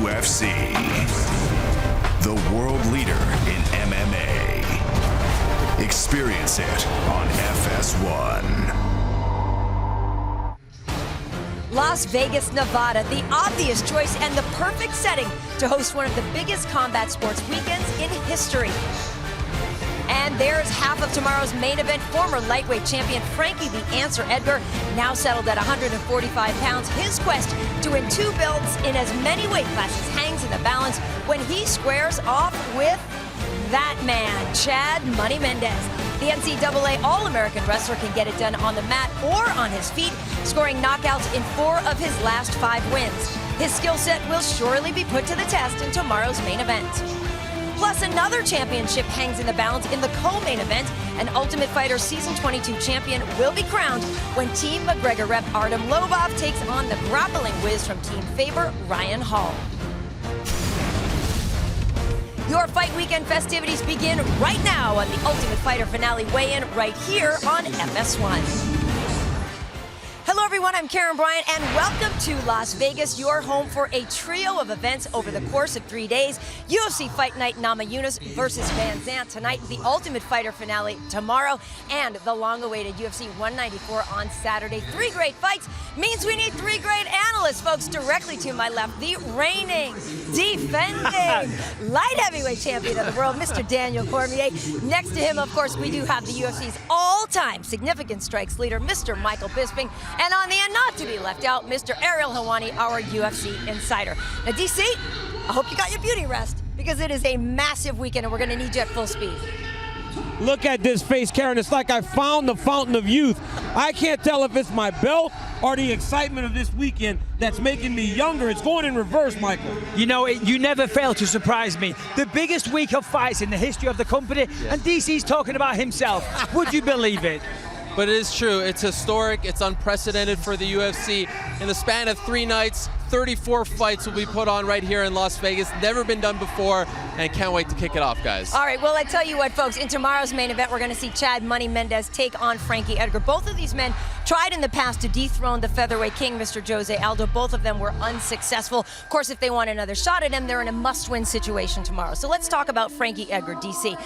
UFC, the world leader in MMA. Experience it on FS1. Las Vegas, Nevada, the obvious choice and the perfect setting to host one of the biggest combat sports weekends in history. And there's half of tomorrow's main event, former lightweight champion Frankie the Answer Edgar, now settled at 145 pounds. His quest to win 2 belts in as many weight classes hangs in the balance when he squares off with that man, Chad Money Mendes. The NCAA All-American wrestler can get it done on the mat or on his feet, scoring knockouts in 4 of his last 5 wins. His skill set will surely be put to the test in tomorrow's main event. Plus, another championship hangs in the balance in the co-main event. An Ultimate Fighter Season 22 champion will be crowned when Team McGregor rep Artem Lobov takes on the grappling whiz from Team Faber, Ryan Hall. Your fight weekend festivities begin right now on the Ultimate Fighter finale weigh-in right here on FS1. Hello everyone, I'm Karen Bryant and welcome to Las Vegas, your home for a trio of events over the course of 3 days. UFC Fight Night Namajunas versus Van Zandt tonight, the Ultimate Fighter finale tomorrow, and the long-awaited UFC 194 on Saturday. 3 great fights means we need 3 great analysts, folks. Directly to my left, the reigning, defending light heavyweight champion of the world, Mr. Daniel Cormier. Next to him, of course, we do have the UFC's all-time significant strikes leader, Mr. Michael Bisping. And on the end, not to be left out, Mr. Ariel Helwani, our UFC insider. Now, DC, I hope you got your beauty rest, because it is a massive weekend and we're going to need you at full speed. Look at this face, Karen. It's like I found the fountain of youth. I can't tell if it's my belt or the excitement of this weekend that's making me younger. It's going in reverse, Michael. You know, you never fail to surprise me. The biggest week of fights in the history of the company, and DC's talking about himself. Would you believe it? But it is true. It's historic. It's unprecedented for the UFC. In the span of 3 nights, 34 fights will be put on right here in Las Vegas. Never been done before, and can't wait to kick it off, guys. All right, well, I tell you what, folks, in tomorrow's main event, we're going to see Chad Money Mendes take on Frankie Edgar. Both of these men tried in the past to dethrone the featherweight king, Mr. Jose Aldo. Both of them were unsuccessful. Of course, if they want another shot at him, they're in a must-win situation tomorrow. So let's talk about Frankie Edgar, DC.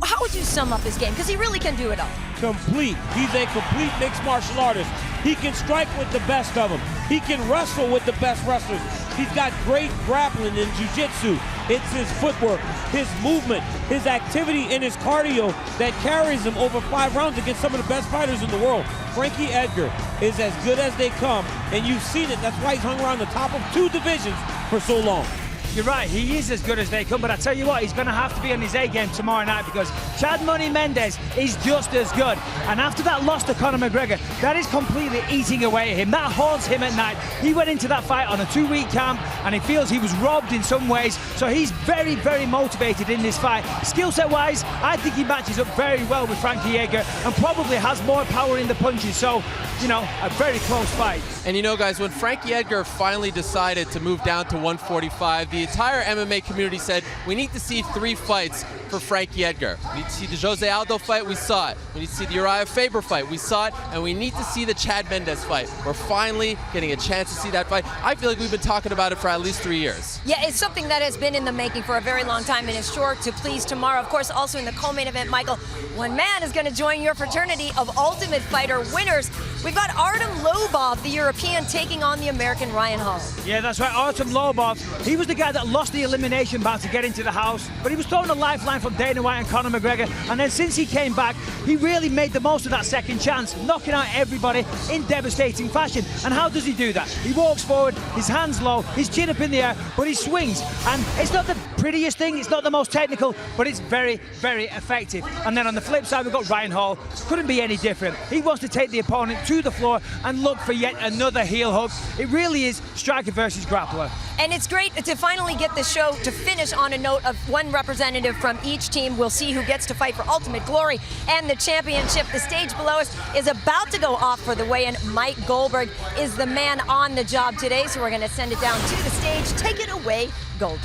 How would you sum up his game? Because he really can do it all. Complete. He's a complete mixed martial artist. He can strike with the best of them. He can wrestle with the best wrestlers. He's got great grappling and jiu-jitsu. It's his footwork, his movement, his activity, and his cardio that carries him over 5 rounds against some of the best fighters in the world. Frankie Edgar is as good as they come, and you've seen it. That's why he's hung around the top of 2 divisions for so long. You're right, he is as good as they come, but I tell you what, he's going to have to be on his A game tomorrow night because Chad Money Mendes is just as good. And after that loss to Conor McGregor, that is completely eating away at him. That haunts him at night. He went into that fight on a 2-week camp and he feels he was robbed in some ways. So he's very, very motivated in this fight. Skill set wise, I think he matches up very well with Frankie Edgar and probably has more power in the punches. So, you know, a very close fight. And you know, guys, when Frankie Edgar finally decided to move down to 145, the entire MMA community said, we need to see 3 fights for Frankie Edgar. We need to see the Jose Aldo fight, we saw it. We need to see the Uriah Faber fight, we saw it. And we need to see the Chad Mendes fight. We're finally getting a chance to see that fight. I feel like we've been talking about it for at least 3 years. Yeah, it's something that has been in the making for a very long time and is sure to please tomorrow. Of course, also in the co-main event, Michael, one man is going to join your fraternity of Ultimate Fighter winners. We've got Artem Lobov, the European, taking on the American Ryan Hall. Yeah, that's right, Artem Lobov. He was the guy that lost the elimination bout to get into the house, but he was thrown a lifeline from Dana White and Conor McGregor, and then since he came back, he really made the most of that second chance, knocking out everybody in devastating fashion. And how does he do that? He walks forward, his hands low, his chin up in the air, but he swings. And it's not the prettiest thing, it's not the most technical, but it's very, very effective. And then on the flip side, we've got Ryan Hall. Couldn't be any different. He wants to take the opponent to the floor and look for yet another heel hook. It really is striker versus grappler. And it's great to finally get the show to finish on a note of one representative from each team. We'll see who gets to fight for ultimate glory and the championship. The stage below us is about to go off for the weigh-in. Mike Goldberg is the man on the job today, so we're going to send it down to the stage. Take it away, Goldie.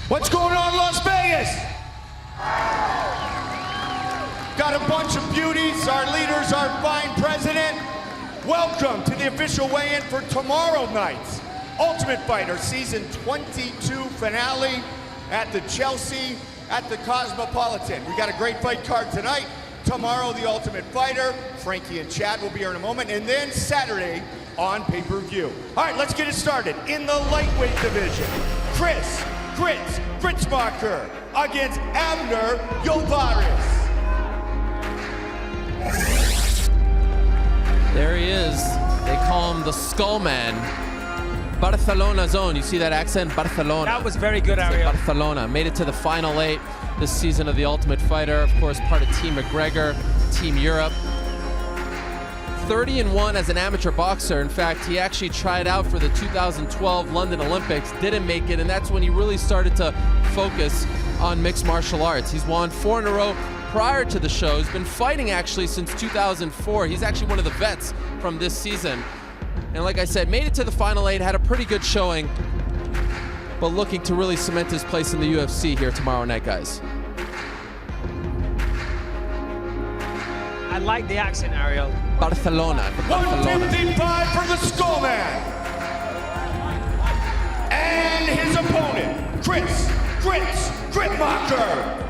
What's going on, Las Vegas? Got a bunch of beauties, our leaders, our fine president. welcome to the official weigh-in for tomorrow night's Ultimate Fighter Season 22 finale at the Chelsea at the Cosmopolitan. We got a great fight card tonight. Tomorrow, the Ultimate Fighter. Frankie and Chad will be here in a moment. And then Saturday on pay-per-view. All right, let's get it started. In the lightweight division, Chris Gritzmacher against Abner Yovaris. There he is. They call him the Skull Man. Barcelona zone. You see that accent? Barcelona. That was very good, Ariel. Barcelona made it to the final 8 this season of the Ultimate Fighter. Of course, part of Team McGregor, Team Europe. 30-1 as an amateur boxer. In fact, he actually tried out for the 2012 London Olympics, didn't make it, and that's when he really started to focus on mixed martial arts. He's won 4 in a row prior to the show. He's been fighting actually since 2004. He's actually one of the vets from this season. And like I said, made it to the final 8, had a pretty good showing, but looking to really cement his place in the UFC here tomorrow night, guys. I like the accent, Ariel. Barcelona. 155 for the Skullman. And his opponent, Chris Gritzmacher.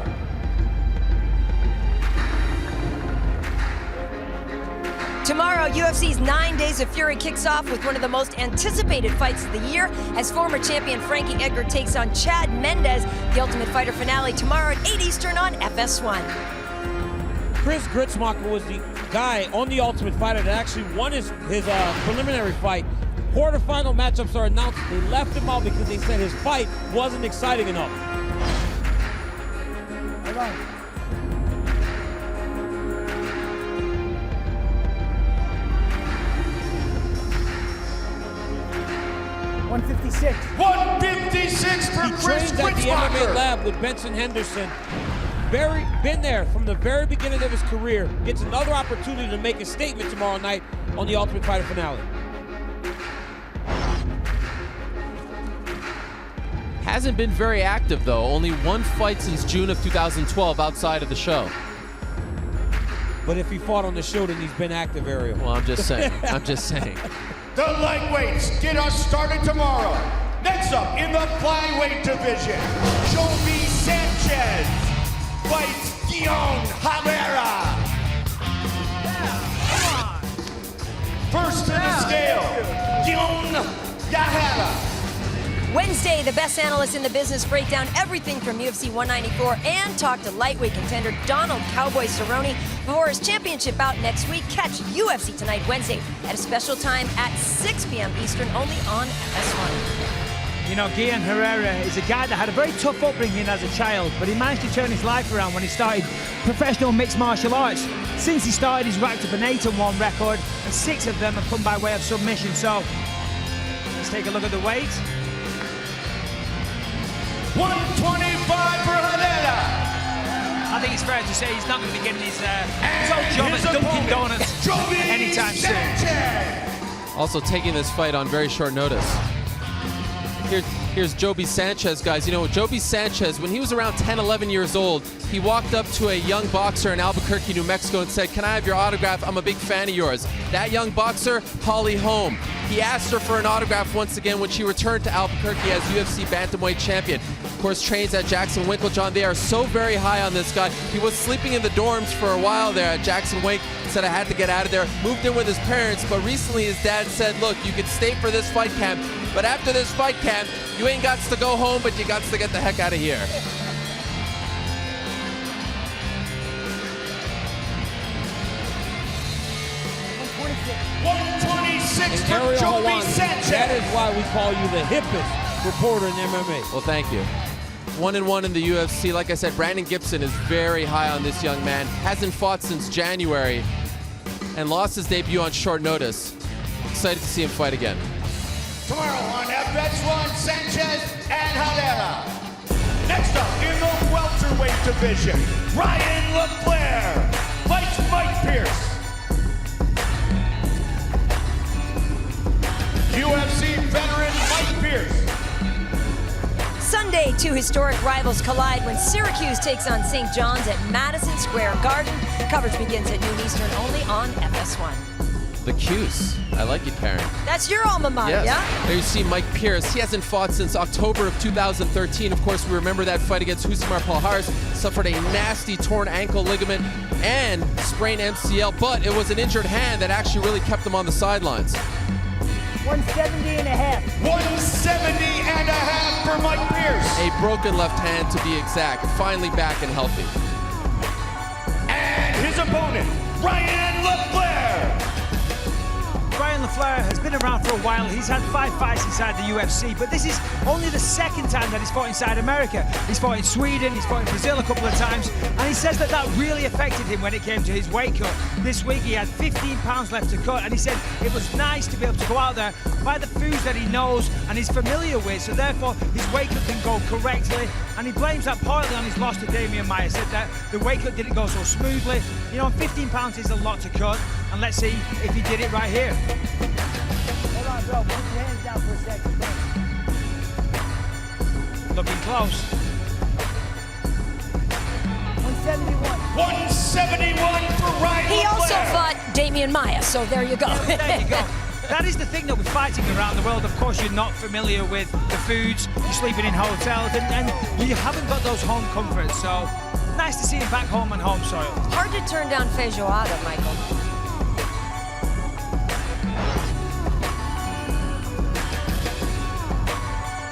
Tomorrow, UFC's 9 Days of Fury kicks off with one of the most anticipated fights of the year as former champion Frankie Edgar takes on Chad Mendes. The Ultimate Fighter finale tomorrow at 8 Eastern on FS1. Chris Gritzmacher was the guy on the Ultimate Fighter that actually won his preliminary fight. Quarterfinal matchups are announced. They left him out because they said his fight wasn't exciting enough. Hold on. 156. 156 for Chris Gritzmacher. He trained at the MMA Gritzmacher. lab with Benson Henderson. Been there from the very beginning of his career. Gets another opportunity to make a statement tomorrow night on the Ultimate Fighter finale. Hasn't been very active though. Only 1 fight since June of 2012 outside of the show. But if he fought on the show, then he's been active, Ariel. Well, I'm just saying. I'm just saying. The lightweights get us started tomorrow. Next up in the flyweight division, Joby Sanchez fights Guion Herrera. First to the scale, Guion Herrera. Wednesday, the best analysts in the business break down everything from UFC 194 and talk to lightweight contender Donald Cowboy Cerrone before his championship bout next week. Catch UFC Tonight Wednesday at a special time at 6 p.m. Eastern, only on FS1. You know, Guion Herrera is a guy that had a very tough upbringing as a child, but he managed to turn his life around when he started professional mixed martial arts. Since he started, he's racked up an 8-1 record, and 6 of them have come by way of submission. So, let's take a look at the weight. 125 for Herrera. I think it's fair to say he's not going to be getting his old job at Dunkin' Donuts anytime soon. Also taking this fight on very short notice. Here's Joby Sanchez, guys. You know, Joby Sanchez, when he was around 10, 11 years old, he walked up to a young boxer in Albuquerque, New Mexico and said, "Can I have your autograph? I'm a big fan of yours." That young boxer, Holly Holm. He asked her for an autograph once again when she returned to Albuquerque as UFC Bantamweight champion. Of course, trains at Jackson Winklejohn. They are so very high on this guy. He was sleeping in the dorms for a while there at Jackson Wink. Said, "I had to get out of there." Moved in with his parents, but recently his dad said, "Look, you can stay for this fight camp, but after this fight camp, you ain't got to go home, but you got to get the heck out of here." $126 for Ariel Joby Helwani, Sanchez. that is why we call you the hippest reporter in MMA. Well, thank you. 1-1 in the UFC. Like I said, Brandon Gibson is very high on this young man. Hasn't fought since January and lost his debut on short notice. Excited to see him fight again. Tomorrow on FS1, Sanchez and Herrera. Next up in the welterweight division, Ryan LeClaire fights Mike Pierce. UFC veteran Mike Pierce. Sunday, 2 historic rivals collide when Syracuse takes on St. John's at Madison Square Garden. Coverage begins at noon Eastern, only on FS1. The Cuse. I like it, Karen. That's your alma mater, Yes. yeah? There you see Mike Pierce. He hasn't fought since October of 2013. Of course, we remember that fight against Husimar Palhares. Suffered a nasty torn ankle ligament and sprained MCL, but it was an injured hand that actually really kept him on the sidelines. 170 and a half. 170 and a half for Mike Pierce. A broken left hand, to be exact. Finally back and healthy. And his opponent, Ryan LaFleur. Ryan LaFleur has been around for a while. He's had 5 fights inside the UFC, but this is only the second time that he's fought inside America. He's fought in Sweden, he's fought in Brazil a couple of times, and he says that that really affected him when it came to his weight cut. This week he had 15 pounds left to cut, and he said it was nice to be able to go out there, buy the foods that he knows and is familiar with, so therefore his weight cut can go correctly, and he blames that partly on his loss to Damian Maia. Said that the weight cut didn't go so smoothly. You know, 15 pounds is a lot to cut, and let's see if he did it right here. Hold on, bro. Put your hands down for a second. Looking close. 171. 171 for Ryan He also LaFleur. fought Damian Maia, so there you go. There you go. That is the thing that we're fighting around the world. Of course, you're not familiar with the foods, you're sleeping in hotels, and you haven't got those home comforts. So nice to see him back home on home soil. Hard to turn down feijoada, Michael.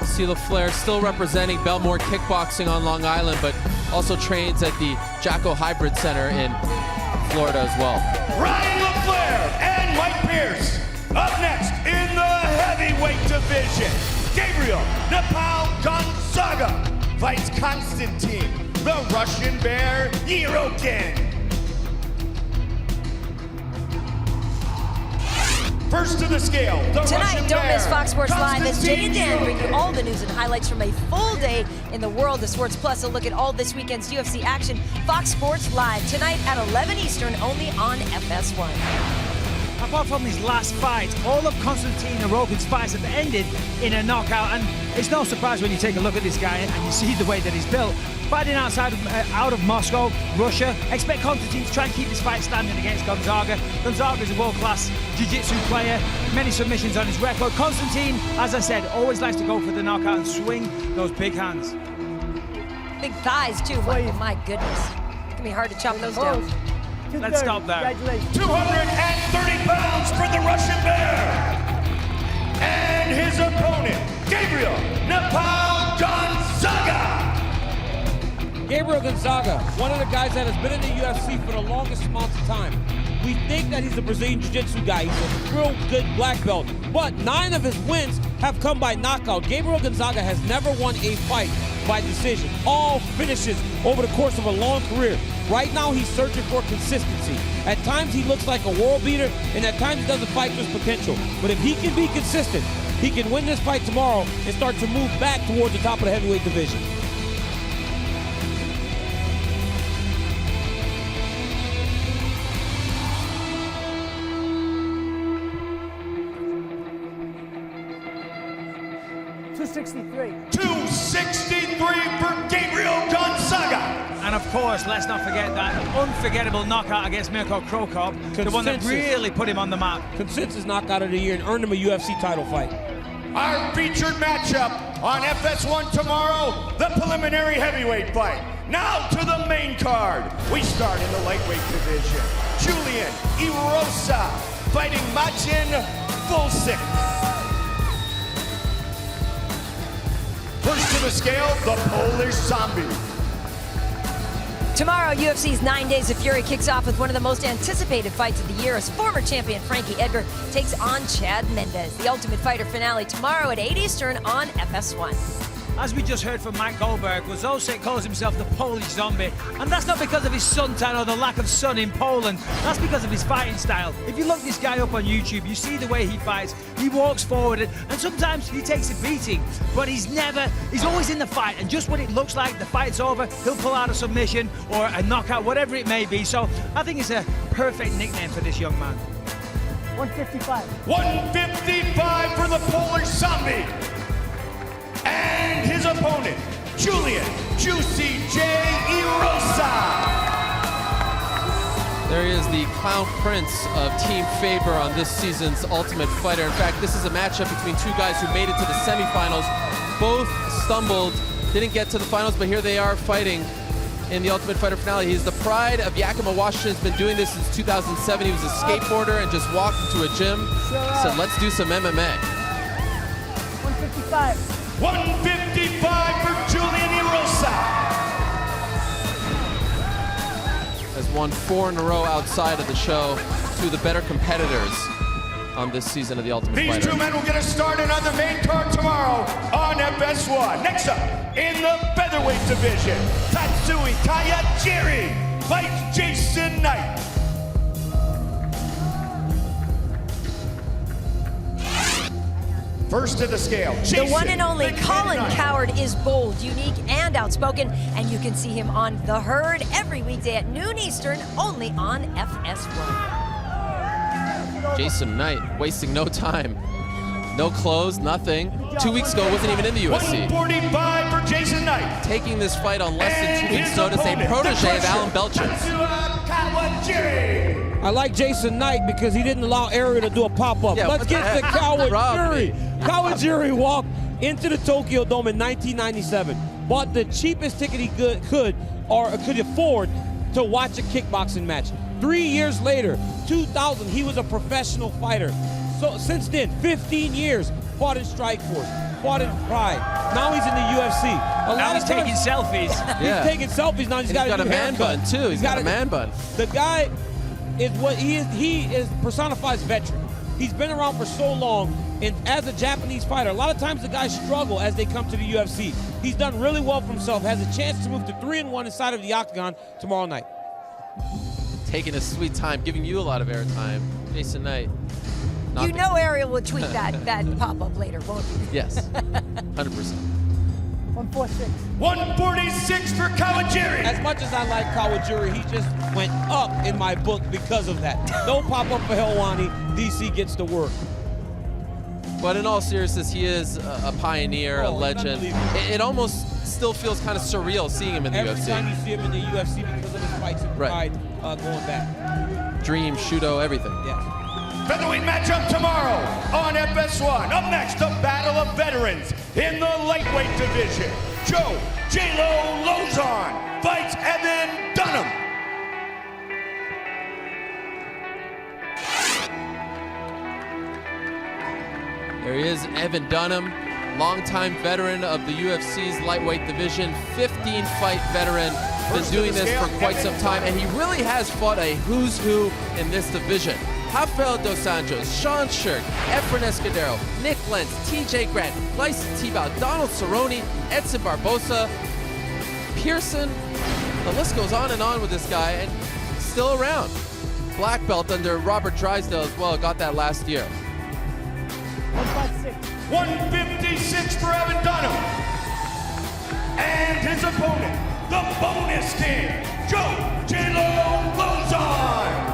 See LaFleur still representing Belmore Kickboxing on Long Island, but also trains at the Jacko Hybrid Center in Florida as well. Ryan LaFleur and Mike Pierce. Up next in the heavyweight division, Gabriel Nepal Gonzaga fights Konstantin, the Russian Bear Yirokin. First to the scale, the Tonight, Russian don't Bear, miss Fox Sports Live as Jay and Konstantin Dan bring you Yirokin. all the news and highlights from a full day in the world of sports, plus a look at all this weekend's UFC action. Fox Sports Live tonight at 11 Eastern, only on FS1. Apart from his last fight, all of Konstantin Yirokin's fights have ended in a knockout, and it's no surprise when you take a look at this guy and you see the way that he's built. Fighting out of Moscow, Russia. Expect Konstantin to try and keep this fight standing against Gonzaga. Gonzaga is a world-class jiu-jitsu player, many submissions on his record. Konstantin, as I said, always likes to go for the knockout and swing those big hands. Big thighs, too. Michael. My goodness. It's going to be hard to chop those down. Let's stop there. Congratulations. 230 pounds for the Russian Bear. And his opponent, Gabriel Nepal Gonzaga. Gabriel Gonzaga, one of the guys that has been in the UFC for the longest amount of time. We think that he's a Brazilian Jiu-Jitsu guy. He's a real good black belt. But 9 of his wins have come by knockout. Gabriel Gonzaga has never won a fight by decision. All finishes over the course of a long career. Right now, he's searching for consistency. At times, he looks like a world beater, and at times, he doesn't fight to his potential. But if he can be consistent, he can win this fight tomorrow and start to move back towards the top of the heavyweight division. $263 for Gabriel Gonzaga. And of course, let's not forget that unforgettable knockout against Mirko Krokop, the one that really put him on the map. Consensus knockout of the year and earned him a UFC title fight. Our featured matchup on FS1 tomorrow, the preliminary heavyweight fight. Now to the main card. We start in the lightweight division. Julian Erosa fighting Machin Fulsik. First to the scale, the Polish Zombie. Tomorrow, UFC's 9 Days of Fury kicks off with one of the most anticipated fights of the year as former champion Frankie Edgar takes on Chad Mendes. The Ultimate Fighter finale tomorrow at 8 Eastern on FS1. As we just heard from Mike Goldberg, Łazosik calls himself the Polish Zombie, and that's not because of his suntan or the lack of sun in Poland. That's because of his fighting style. If you look this guy up on YouTube, you see the way he fights. He walks forward, and sometimes he takes a beating, but he's always in the fight, and just when it looks like the fight's over, he'll pull out a submission or a knockout, whatever it may be. So I think it's a perfect nickname for this young man. 155. 155 for the Polish Zombie. And his opponent, Julian Juicy J. Erosa. There he is, the Clown Prince of Team Faber on this season's Ultimate Fighter. In fact, this is a matchup between two guys who made it to the semifinals. Both stumbled, didn't get to the finals, but here they are fighting in the Ultimate Fighter finale. He's the pride of Yakima, Washington. He's been doing this since 2007. He was a skateboarder and just walked into a gym. Said, let's do some MMA. 155. 155 for Julian Erosa. Has won 4 in a row outside of the show. Two of the better competitors on this season of the Ultimate Fighter. These two men will get a start on the main card tomorrow on FS1. Next up, in the featherweight division, Tatsui Kayajiri fights Jason Knight. First to the scale, Jason, The one and only the Colin Knight. Coward is bold, unique, and outspoken, and you can see him on The Herd every weekday at noon Eastern, only on FS1. Jason Knight wasting no time. No clothes, nothing. 2 weeks ago, wasn't even in the UFC. 145 for Jason Knight. Taking this fight on less than 2 And weeks' his notice, a opponent, protege the of Alan crusher, Belcher's. Tatsui Kawajiri. I like Jason Knight because he didn't allow Ariel to do a pop-up. Yeah, Let's what get the to heck? Kawajiri. Kawajiri walked into the Tokyo Dome in 1997, bought the cheapest ticket he could afford to watch a kickboxing match. 3 years later, 2000, he was a professional fighter. So since then, 15 years, fought in Strikeforce, fought in Pride. Now he's in the UFC. Now he's taking selfies. Yeah. He's taking selfies now. He's got a man bun too. He's got a man bun. The guy is what he is. He is personifies veteran. He's been around for so long, and as a Japanese fighter, a lot of times the guys struggle as they come to the UFC. He's done really well for himself. Has a chance to move to 3-1 inside of the octagon tomorrow night. Taking a sweet time, giving you a lot of airtime. Jason Knight. You know Ariel will tweet that pop-up later, won't he? Yes, 100%. 146. 146 for Kawajiri. As much as I like Kawajiri, he just went up in my book because of that. No pop-up for Helwani. DC gets to work. But in all seriousness, he is a pioneer, a he's legend. unbelievable. It almost still feels kind of surreal seeing him in the Every UFC. time you see him in the UFC because of his fights and Right. Pride going back. Dream, Shudo, everything. Yes. Featherweight matchup tomorrow on FS1. Up next, the Battle of Veterans in the lightweight division. Joe J-Lo Lozon fights Evan Dunham. There he is, Evan Dunham, longtime veteran of the UFC's lightweight division, 15-fight veteran, been doing this for quite some time, and he really has fought a who's who in this division. Rafael Dos Anjos, Sean Shirk, Efren Escudero, Nick Lentz, TJ Grant, Gleison Tebow, Donald Cerrone, Edson Barbosa, Pearson. The list goes on and on with this guy, and still around. Black belt under Robert Drysdale as well, got that last year. 156. 156 for Evan Dunham. And his opponent, the bonus king, Joe J-Lo Lozon.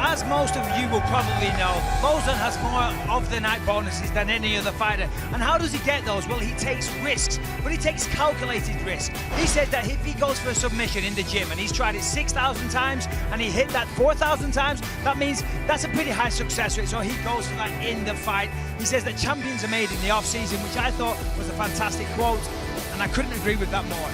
As most of you will probably know, Lozon has more of the night bonuses than any other fighter. And how does he get those? Well, he takes risks, but he takes calculated risks. He said that if he goes for a submission in the gym and he's tried it 6,000 times and he hit that 4,000 times, that means that's a pretty high success rate. So he goes for that in the fight. He says that champions are made in the off-season, which I thought was a fantastic quote, and I couldn't agree with that more.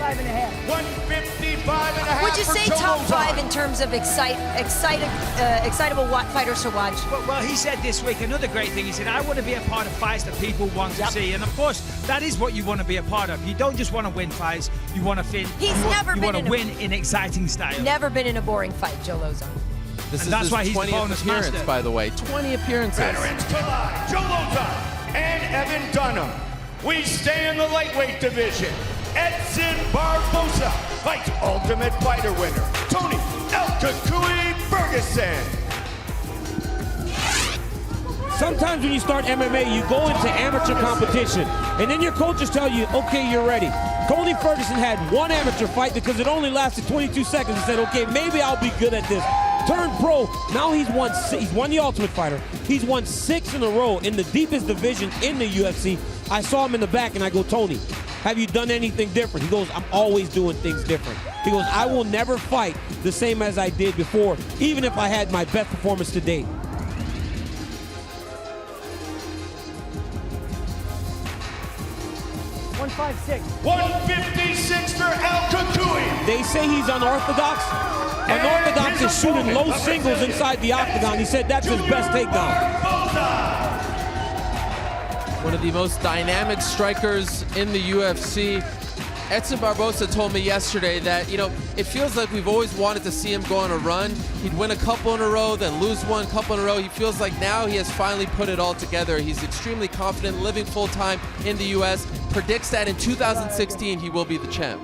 5.5. 155.5 Would you for say Joe top Lozon. 5 in terms of excitable fighters to watch? Well, he said this week another great thing. He said, I want to be a part of fights that people want to see. And of course, that is what you want to be a part of. You don't just want to win fights, you want to win. He's never been want in to a- win in exciting style. Never been in a boring fight, Joe Lozon. This And is that's his why he's the 20th bonus appearance, master. by the way. 20 appearances. Veterans collide. Joe Lozon and Evan Dunham. We stay in the lightweight division. Edson Barbosa fights Ultimate Fighter winner Tony El Cucuy Ferguson. Sometimes when you start MMA, you go into amateur competition, and then your coaches tell you, okay, you're ready. Tony Ferguson had one amateur fight because it only lasted 22 seconds. He said, okay, maybe I'll be good at this. Turned pro, now he's won the Ultimate Fighter. He's won 6 in a row in the deepest division in the UFC. I saw him in the back, and I go, Tony, have you done anything different? He goes, I'm always doing things different. He goes, I will never fight the same as I did before, even if I had my best performance to date. $156. 156 for Al Kukui. They say he's unorthodox. Unorthodox is shooting low singles inside the octagon. He said that's his best takedown. One of the most dynamic strikers in the UFC. Edson Barboza told me yesterday that, you know, it feels like we've always wanted to see him go on a run. He'd win a couple in a row, then lose one, couple in a row. He feels like now he has finally put it all together. He's extremely confident, living full-time in the U.S. Predicts that in 2016 he will be the champ.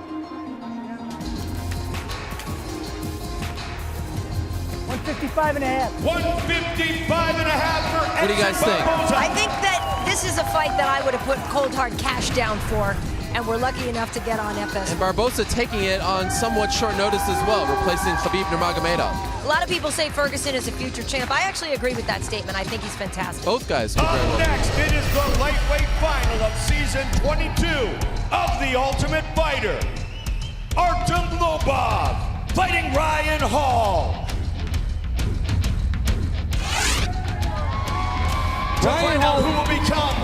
155 and a half. 155 and a half for Edson. What do you guys think? I think that this is a fight that I would have put cold hard cash down for, and we're lucky enough to get on FS1. And Barboza taking it on somewhat short notice as well, replacing Khabib Nurmagomedov. A lot of people say Ferguson is a future champ. I actually agree with that statement. I think he's fantastic. Both guys. Up next, it is the lightweight final of season 22 of The Ultimate Fighter. Artem Lobov fighting Ryan Hall. To find out who will become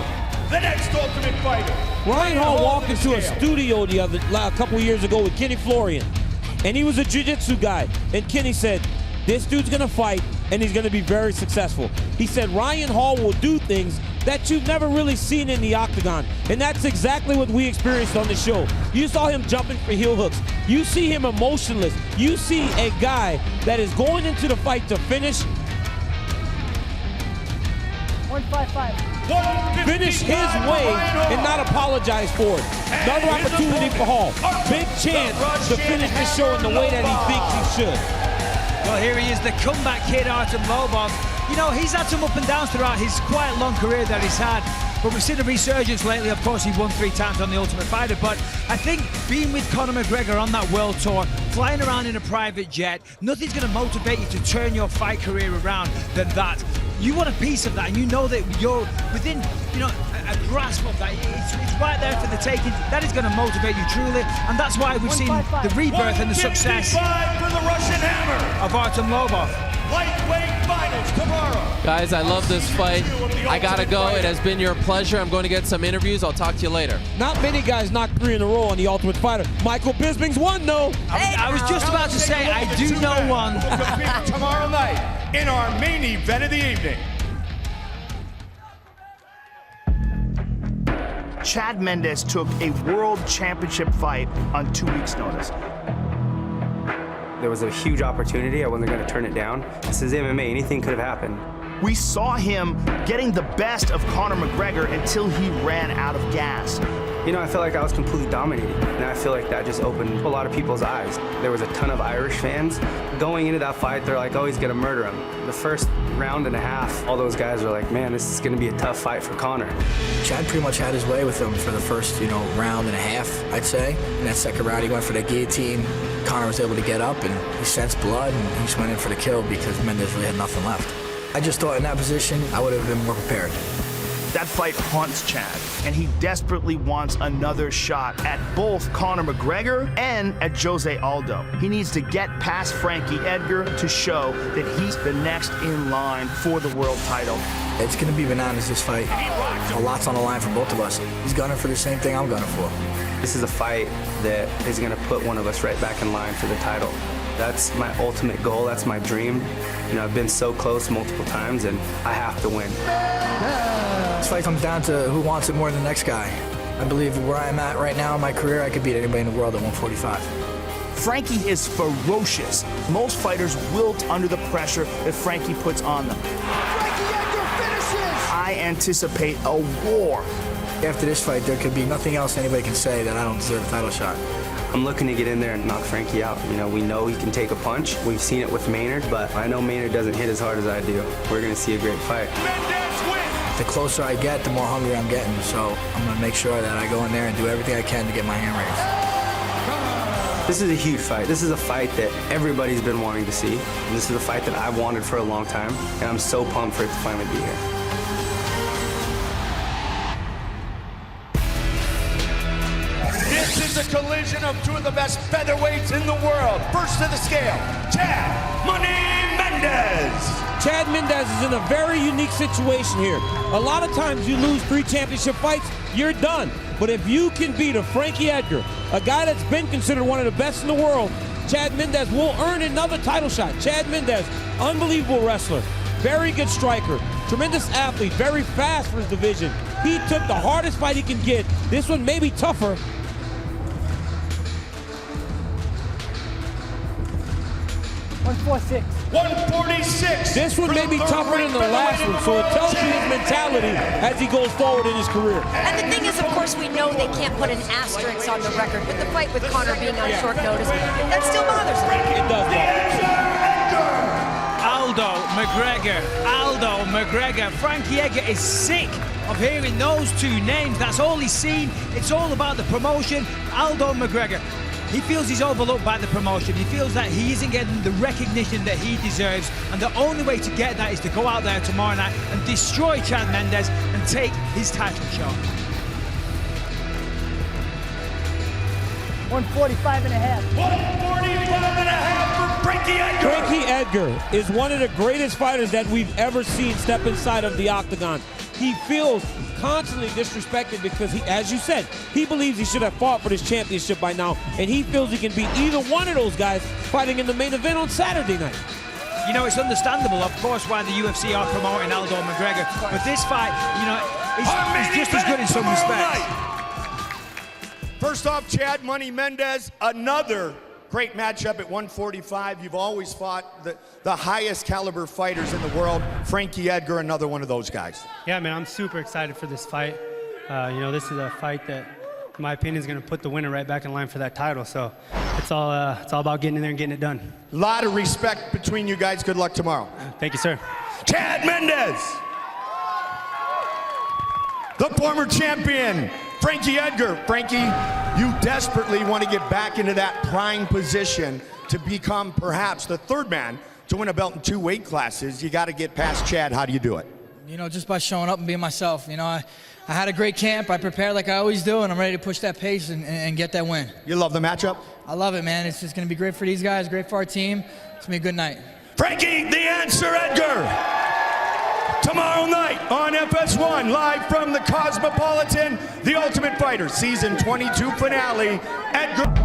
the next Ultimate Fighter. Ryan Hall walked into a studio a couple years ago with Kenny Florian, and he was a jiu-jitsu guy. And Kenny said, this dude's gonna fight, and he's gonna be very successful. He said Ryan Hall will do things that you've never really seen in the octagon. And that's exactly what we experienced on the show. You saw him jumping for heel hooks. You see him emotionless. You see a guy that is going into the fight to finish 155. his way and not apologize for it. Another opportunity for Hall. Big chance to finish this show in the way that he thinks he should. Well, here he is, the comeback kid, Artem Lobov. You know, he's had some up and downs throughout his quite long career that he's had, but we've seen a resurgence lately. Of course, he won 3 times on The Ultimate Fighter, but I think being with Conor McGregor on that world tour, flying around in a private jet, nothing's going to motivate you to turn your fight career around than that. You want a piece of that, and you know that you're within, you know, a grasp of that. It's right there for the taking. That is going to motivate you truly, and that's why we've seen the rebirth and the success for the Russian Hammer of Artem Lobov. Lightweight finals tomorrow. Guys, I love this fight. I gotta go. It has been your pleasure. I'm going to get some interviews. I'll talk to you later. Not many guys knocked 3 in a row on The Ultimate Fighter. Michael Bisping's one, though. I was just about to say, I do know one. Will compete tomorrow night in our main event of the evening. Chad Mendes took a world championship fight on 2 weeks' notice. There was a huge opportunity. I wasn't going to turn it down. This is MMA. Anything could have happened. We saw him getting the best of Conor McGregor until he ran out of gas. You know, I felt like I was completely dominated, and I feel like that just opened a lot of people's eyes. There was a ton of Irish fans. Going into that fight, they're like, oh, he's gonna murder him. The first round and a half, all those guys were like, man, this is gonna be a tough fight for Conor. Chad pretty much had his way with him for the first, round and a half, I'd say. In that second round, he went for the guillotine. Conor was able to get up, and he sensed blood, and he just went in for the kill because Mendes really had nothing left. I just thought in that position, I would have been more prepared. That fight haunts Chad, and he desperately wants another shot at both Conor McGregor and at Jose Aldo. He needs to get past Frankie Edgar to show that he's the next in line for the world title. It's going to be bananas, this fight. A lot's on the line for both of us. He's gunning for the same thing I'm gunning for. This is a fight that is going to put one of us right back in line for the title. That's my ultimate goal. That's my dream. I've been so close multiple times, and I have to win. This fight comes down to who wants it more than the next guy. I believe where I'm at right now in my career, I could beat anybody in the world at 145. Frankie is ferocious. Most fighters wilt under the pressure that Frankie puts on them. Frankie Edgar finishes! I anticipate a war. After this fight, there could be nothing else anybody can say that I don't deserve a title shot. I'm looking to get in there and knock Frankie out. We know he can take a punch. We've seen it with Maynard, but I know Maynard doesn't hit as hard as I do. We're going to see a great fight. The closer I get, the more hungry I'm getting. So I'm going to make sure that I go in there and do everything I can to get my hand raised. This is a huge fight. This is a fight that everybody's been wanting to see. And this is a fight that I've wanted for a long time, and I'm so pumped for it to finally be here. This is a collision of two of the best featherweights in the world. First to the scale, Chad "Money" Mendes. Chad Mendes is in a very unique situation here. A lot of times you lose 3 championship fights, you're done. But if you can beat a Frankie Edgar, a guy that's been considered one of the best in the world, Chad Mendes will earn another title shot. Chad Mendes, unbelievable wrestler, very good striker, tremendous athlete, very fast for his division. He took the hardest fight he can get. This one may be tougher. 146. 146. This one may be tougher than the last one, so it tells you his mentality as he goes forward in his career. And the thing is, of course, we know they can't put an asterisk on the record with the fight with Conor being on short notice. That still bothers me. It does. Aldo McGregor. Frankie Edgar is sick of hearing those two names. That's all he's seen. It's all about the promotion. Aldo McGregor. He feels he's overlooked by the promotion. He feels that he isn't getting the recognition that he deserves. And the only way to get that is to go out there tomorrow night and destroy Chad Mendes and take his title shot. 145 and a half. 145 and a half for Frankie Edgar. Frankie Edgar is one of the greatest fighters that we've ever seen step inside of the octagon. He feels constantly disrespected because, he, as you said, he believes he should have fought for this championship by now, and he feels he can beat either one of those guys fighting in the main event on Saturday night. You know, it's understandable, of course, why the UFC are promoting Aldo McGregor, but this fight, you know, is just as good in some respects. First off, Chad "Money" Mendes, another great matchup at 145. You've always fought the highest caliber fighters in the world. Frankie Edgar, another one of those guys. Yeah, man, I'm super excited for this fight. You know, this is a fight that, in my opinion, is going to put the winner right back in line for that title. So it's all about getting in there and getting it done. A lot of respect between you guys. Good luck tomorrow. Thank you, sir. Chad Mendes, the former champion, Frankie Edgar. Frankie, you desperately want to get back into that prime position to become perhaps the third man to win a belt in 2 weight classes. You got to get past Chad. How do you do it? You know, just by showing up and being myself. You know, I had a great camp. I prepared like I always do, and I'm ready to push that pace and get that win. You love the matchup? I love it, man. It's just going to be great for these guys, great for our team. It's going to be a good night. Frankie "The Answer" Edgar, tomorrow night on FS1, live from the Cosmopolitan, The Ultimate Fighter Season 22 finale. Edgar.